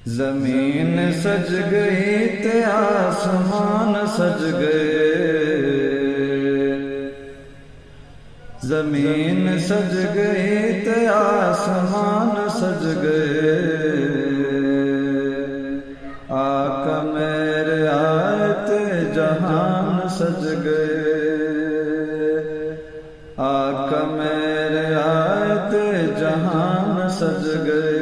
زمین سج گئی تے آسمان سج گئے، زمین سج گئی تے آسمان سج گئے، آقا میرے آئے تے جہان سج گئے، آقا میرے آئے تے جہان سج گئے،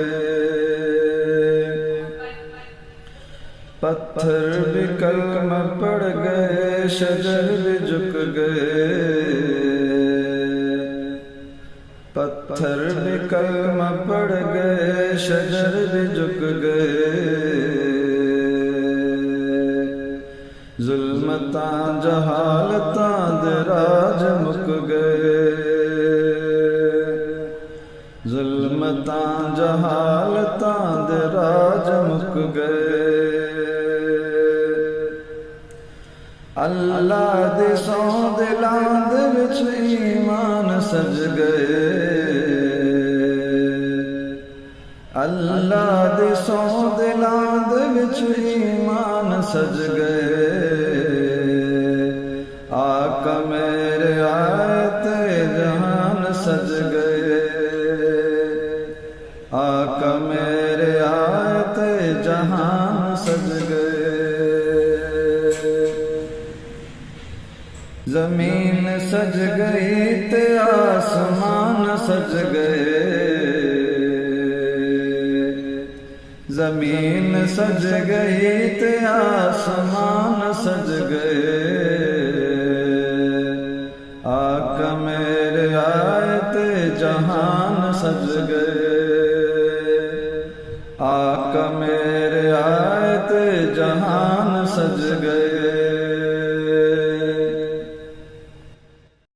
پتھر بھی کلمہ پڑھ گئے، شجر بھی جھک گئے، پتھر بھی کلمہ پڑھ گئے، شجر بھی جھک گئے، ظلمتاں جہالتاں دے راج مک گئے، ظلمتاں جہالتاں دے راج مک گئے، اللہ دی سوں دلاں دے وچ ایمان سج گئے، اللہ دی سوں دلاں دے وچ ایمان سج گئے، آقا میرے آئے تے جہان سج گئے، آقا میرے آئے تے جہان سج گئے، زمین سج گئی تے آسمان سج گئے، زمین سج گئی تے آسمان سج گئے، آقا میرے آئے تے جہان سج گئے، آقا میرے آئے تے جہان سج گئے،